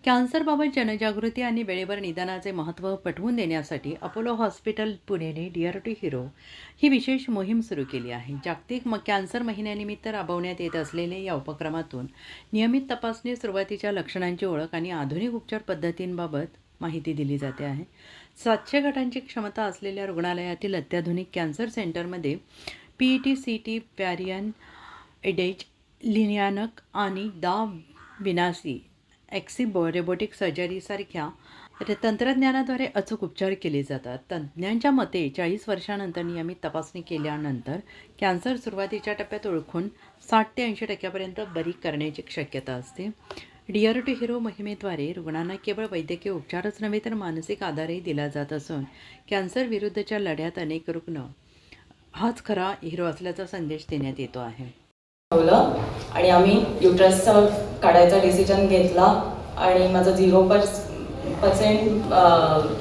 कॅन्सरबाबत जनजागृती आणि वेळेवर निदानाचे महत्त्व पटवून देण्यासाठी अपोलो हॉस्पिटल पुणेने DRT हिरो ही विशेष मोहीम सुरू केली आहे. जागतिक कॅन्सर महिन्यानिमित्त राबवण्यात येत असलेल्या या उपक्रमातून नियमित तपासणी, सुरुवातीच्या लक्षणांची ओळख आणि आधुनिक उपचार पद्धतींबाबत माहिती दिली जाते आहे. 700 गटांची क्षमता असलेल्या रुग्णालयातील अत्याधुनिक कॅन्सर सेंटरमध्ये PET, CT, व्हॅरियन, एडेज, लिनियानक आणि दा विनासी रोबोटिक सर्जरीसारख्या तंत्रज्ञानाद्वारे अचूक उपचार केले जातात. तज्ज्ञांच्या मते 40 वर्षांनंतर नियमित तपासणी केल्यानंतर कॅन्सर सुरुवातीच्या टप्प्यात ओळखून 60 ते 80% बरी करण्याची शक्यता असते. DRT हिरो मोहिमेद्वारे रुग्णांना केवळ वैद्यकीय उपचारच नव्हे तर मानसिक आधारही दिला जात असून कॅन्सर विरुद्धच्या लढ्यात अनेक रुग्ण हाच खरा हिरो असल्याचा संदेश देण्यात येतो आहे. आणि आम्ही युट्रस काढायचा डिसिजन घेतला आणि माझं 0%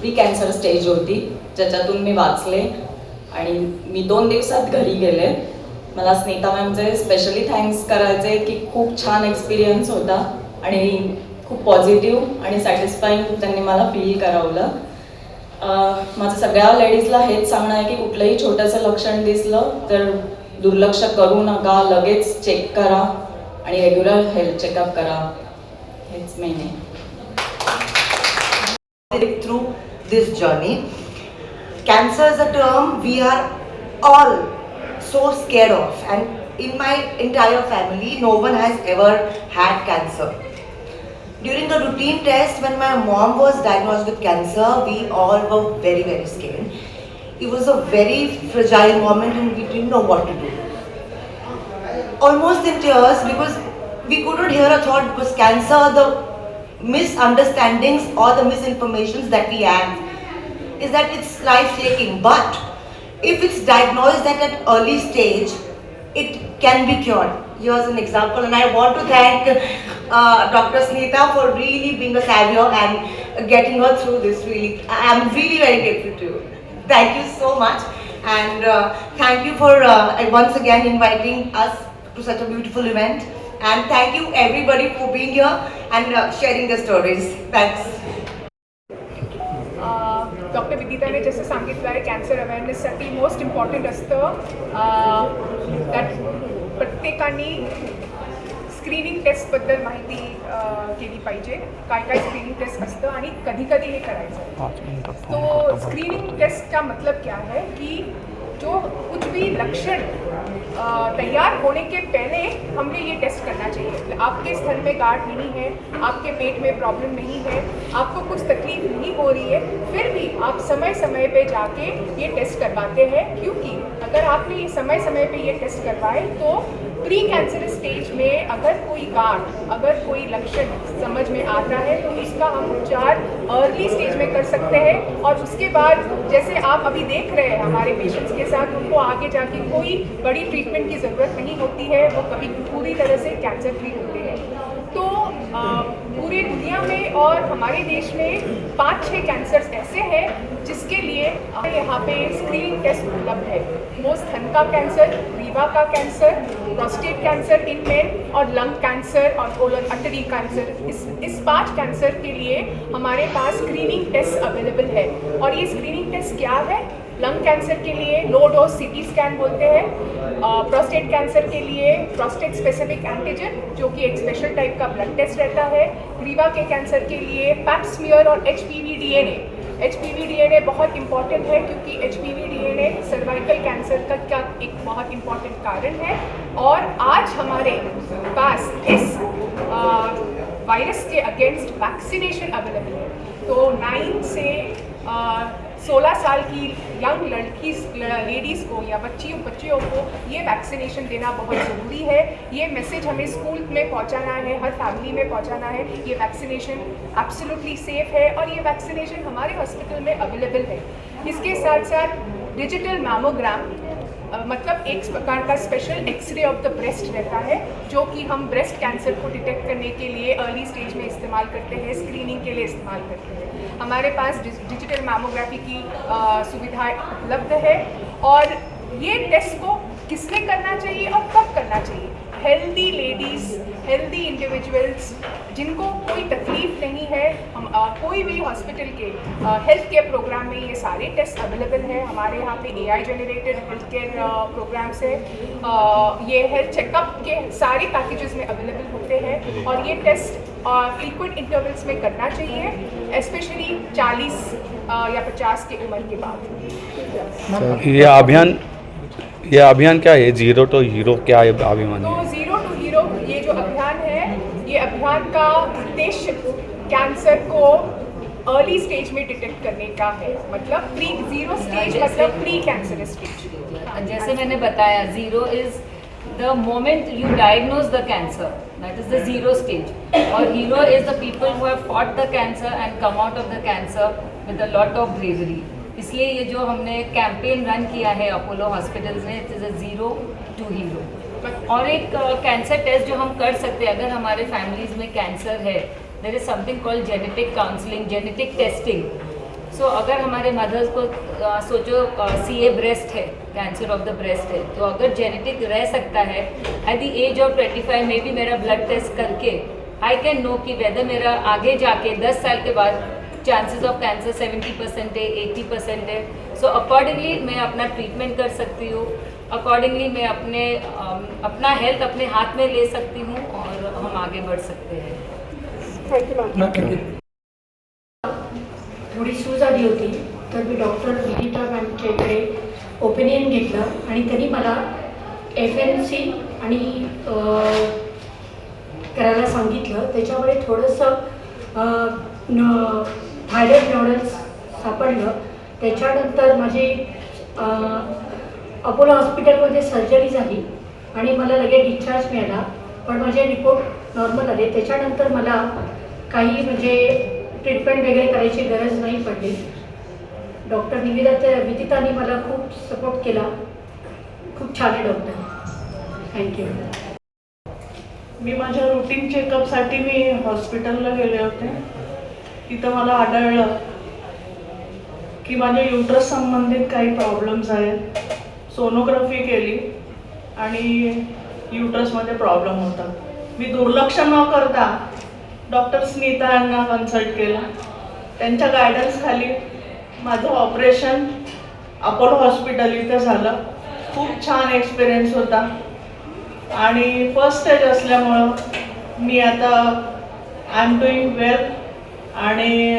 प्री कॅन्सर स्टेज होती, ज्याच्यातून मी वाचले आणि मी 2 दिवसात घरी गेले. मला स्नेता मॅमचे स्पेशली थँक्स करायचे की खूप छान एक्सपिरियन्स होता आणि खूप पॉझिटिव्ह आणि सॅटिस्फाईंग त्यांनी मला फील करवलं. माझं सगळ्या लेडीजला हेच सांगणं आहे की कुठलंही छोटंसं लक्षण दिसलं तर दुर्लक्ष करू नका, लगेच चेक करा आणि रेग्युलर हेल्थ चेकअप करा. हेच मेन आहे. Through this journey, cancer is a term we are all so scared of, and in my entire family no one has ever had cancer. During the routine test when my mom was diagnosed with cancer, we all were very scared. It was a very fragile moment and we didn't know what to do. Almost in tears because we couldn't hear a thought, because cancer, the misunderstandings or the misinformations that we have is that it's life-taking. But if it's diagnosed at an early stage, it can be cured. Here's an example, and I want to thank Dr. Snita for really being a savior and getting her through this. Really, I'm really very grateful to you. Thank you so much, and thank you for once again inviting us to such a beautiful event, and thank you everybody for being here and sharing their stories. Thanks. Doctor विदिताने जसं सांगितलं आहे, cancer अवेअरनेससाठी most important असतं त्यात प्रत्येकाने screening टेस्टबद्दल माहिती केली पाहिजे. काय स्क्रीनिंग टेस्ट असतं आणि कधी हे करायचं. तो स्क्रीनिंग टेस्ट का मतलब क्या है कि जो कुछ भी लक्षण तैयार होने के पहले हमें ये टेस्ट करना चाहिए. आपके स्तन में गांठ नहीं है, आपके पेट में प्रॉब्लम नहीं है, आपको कुछ तकलीफ नहीं हो रही है, फिर भी आप समय पे जाके ये टेस्ट करवाते हैं. क्योंकि अगर आपने ये समय पे ये टेस्ट करवाए तो प्री कैंसर स्टेज में अगर कोई गांठ, अगर कोई लक्षण समझ में आता है तो इसका हम उपचार अर्ली स्टेज में कर सकते हैं. और उसके बाद जैसे आप अभी देख रहे हैं हमारे पेशेंट्स के साथ, उनको आगे जाके कोई बड़ी ट्रीटमेंट की ज़रूरत नहीं होती है, वो कभी पूरी तरह से कैंसर फ्री होते हैं. तो पूरे दुनिया में और हमारे देश में 5-6 कैंसर्स ऐसे हैं जिसके लिए यहाँ पे स्क्रीनिंग टेस्ट उपलब्ध है. वो स्तन का कैंसर, रीवा का cancer, prostate cancer in main और लंग कैंसर और कोलन आर्टरी कैंसर. इस 5 कैंसर के लिए हमारे पास स्क्रीनिंग टेस्ट अवेलेबल है. और ये स्क्रीनिंग टेस्ट क्या है? लंग कैंसर के लिए लो डोज CT स्कैन बोलते हैं. प्रोस्टेट कैंसर के लिए प्रोस्टेट स्पेसिफिक एंटीजन, जो कि एक स्पेशल टाइप का ब्लड टेस्ट रहता है. रीवा के कैंसर के लिए पैप स्मीयर और HPV DNA. HPV DNA बहुत इम्पॉर्टेंट है क्योंकि HPV DNA सर्वाइकल कैंसर का एक बहुत इम्पॉर्टेंट कारण है. और आज हमारे पास इस वायरस के अगेंस्ट वैक्सीनेशन अवेलेबल है. तो 9 से 16 साल की यंग लेडीज़ को या बच्चियों को ये वैक्सीनेशन देना बहुत ज़रूरी है. ये मैसेज हमें स्कूल में पहुंचाना है, हर फैमिली में पहुंचाना है. ये वैक्सीनेशन एब्सोल्युटली सेफ़ है और ये वैक्सीनेशन हमारे हॉस्पिटल में अवेलेबल है. इसके साथ साथ डिजिटल मैमोग्राम, मतलब एक प्रकार का special x-ray of the breast रहता है, जो कि हम ब्रेस्ट कैंसर को डिटेक्ट करने के लिए अर्ली स्टेज में इस्तेमाल करते हैं, स्क्रीनिंग के लिए इस्तेमाल करते हैं. हमारे पास डिजिटल मैमोग्राफी की सुविधाएं उपलब्ध है. और ये टेस्ट को किसने करना चाहिए और कब करना चाहिए? हेल्दी लेडीज़, हेल्दी इंडिविजुअल्स जिनको कोई तकलीफ नहीं है, कोई भी हॉस्पिटल के हेल्थ केयर प्रोग्राम में ये सारे टेस्ट अवेलेबल है। हमारे यहाँ पे AI generated health care programs है। ये हेल्थ चेकअप के सारे पैकेजेस में अवेलेबल होते हैं और ये टेस्ट फ्रीक्वेंट इंटरवल्स में करना चाहिए, स्पेशली 40 या 50 की उम्र के बाद। ये अभियान क्या है? जीरो टू हीरो क्या है अभियान? तो ज़ीरो टू हीरो ये जो अभियान है, ये अभियान का उद्देश्य कैंसर को अर्ली स्टेज में डिटेक्ट करने का है। मतलब प्री ज़ीरो स्टेज मतलब प्री कैंसर स्टेज। जैसे मैंने बताया, zero is the moment you diagnose the cancer, that is the zero stage. और hero is the people who have fought the cancer and come out of the cancer with a lot of bravery. इसलिए ये जो हमने campaign run किया है Apollo hospitals ने, it is a zero to hero. और एक कैंसर टेस्ट जो हम कर सकते हैं, अगर हमारे फैमिलीज़ में कैंसर है, there is something called genetic counselling, genetic testing. So अगर हमारे मदर्स को सोचो CA ब्रेस्ट है, कैंसर ऑफ द ब्रेस्ट है, तो अगर जेनेटिक रह सकता है, एट द एज ऑफ 25 में भी मेरा ब्लड टेस्ट करके आई कैन नो कि वेदर मेरा आगे जाके 10 साल के बाद चांसेस ऑफ कैंसर 70% है, 80% है। सो अकॉर्डिंगली मैं अपना ट्रीटमेंट कर सकती हूँ, अकॉर्डिंगली मैं अपना हेल्थ अपने हाथ में ले सकती हूँ और हम आगे बढ़ सकते हैं। Thank you ma'am. थोडी सूज आली होती, तर मी डॉक्टर विनीता मॅमच्या इकडे ओपिनियन घेतलं आणि त्यांनी मला FNC आणि करायला सांगितलं। त्याच्यामुळे थोडंसं थायरॉइड नोडल्स सापडलं। त्याच्यानंतर माझी अपोलो हॉस्पिटलमध्ये सर्जरी झाली आणि मला लगेच डिस्चार्ज मिळाला, पण माझे रिपोर्ट नॉर्मल आले। त्याच्यानंतर मला काही म्हणजे ट्रीटमेंट वगैरे करायची गरज नाही पडली। डॉक्टर विदितानी मला खूप सपोर्ट केला, खूप छान आहे डॉक्टर, थँक्यू। मी माझ्या रूटीन चेकअपसाठी मी हॉस्पिटलला गेले होते। तिथं मला आढळलं की माझ्या युट्रस संबंधित काही प्रॉब्लेम्स आहेत। सोनोग्राफी केली आणि युट्रसमध्ये प्रॉब्लेम होता। मी दुर्लक्ष न करता डॉक्टर स्मिता यांना कन्सल्ट केला। त्यांच्या गायडन्सखाली माझं ऑपरेशन अपोलो हॉस्पिटल इथे झालं। खूप छान एक्सपिरियन्स होता आणि फर्स्ट स्टेज असल्यामुळं मी आता आय एम डुईंग वेल आणि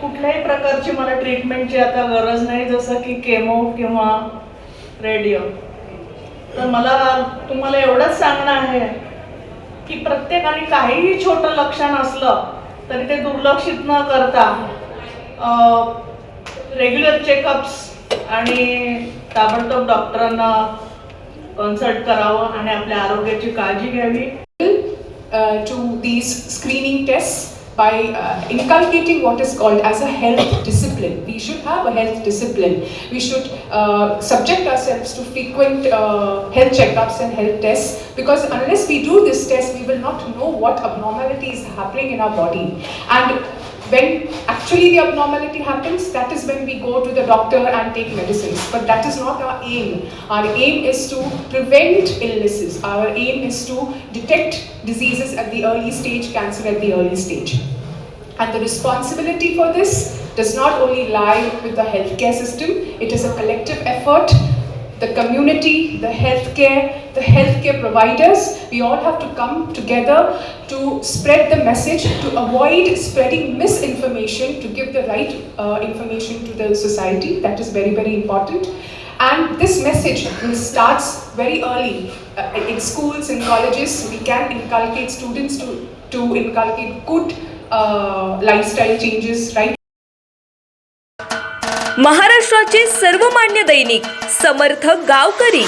कुठल्याही प्रकारची मला ट्रीटमेंटची आता गरज नाही, जसं की केमो किंवा रेडिओ। तर मला तुम्हाला एवढंच सांगणं आहे की प्रत्येकाने काहीही छोटं लक्षण असलं तरी ते दुर्लक्षित न करता रेग्युलर चेकअप्स आणि ताबडतोब डॉक्टरांना कन्सल्ट करावं आणि आपल्या आरोग्याची काळजी घ्यावी। To these screening tests by inculcating what is called as a health discipline. We should have a health discipline. We should subject ourselves to frequent health checkups and health tests, because unless we do this test, we will not know what abnormality is happening in our body. And when actually the abnormality happens, that is when we go to the doctor and take medicines. But that is not our aim. Our aim is to prevent illnesses. Our aim is to detect diseases at the early stage, cancer at the early stage. And the responsibility for this does not only lie with the healthcare system, it is a collective effort. The community, the healthcare providers, we all have to come together to spread the message, to avoid spreading misinformation, to give the right information to the society. That is very, very important. And this message starts very early. In schools, in colleges, we can inculcate students to inculcate good lifestyle changes, right? महाराष्ट्राचे सर्वमान्य दैनिक समर्थ गावकरी,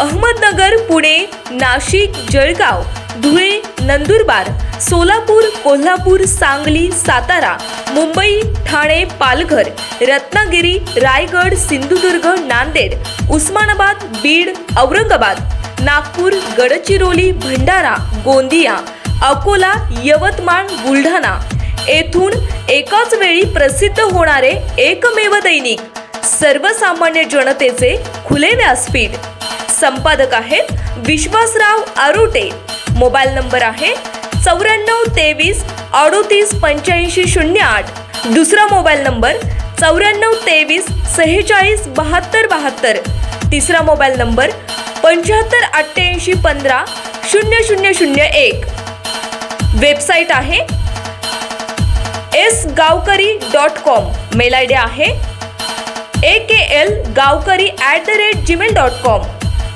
अहमदनगर, पुणे, नाशिक, जळगाव, धुळे, नंदुरबार, सोलापूर, कोल्हापूर, सांगली, सातारा, मुंबई, ठाणे, पालघर, रत्नागिरी, रायगड, सिंधुदुर्ग, नांदेड, उस्मानाबाद, बीड, औरंगाबाद, नागपूर, गडचिरोली, भंडारा, गोंदिया, अकोला, यवतमाळ, बुलढाणा येथून एकाच वेळी प्रसिद्ध होणारे एकमेव दैनिक, सर्वसामान्य जनतेचे खुले व्यासपीठ। संपादक आहेत विश्वासराव आरोटे। मोबाईल नंबर आहे 942338 दुसरा मोबाईल नंबर 9423467272 तिसरा मोबाईल नंबर 7588150001 वेबसाईट आहे sgavkari.com मेल आय डी आहे aklgavkari@gmail.com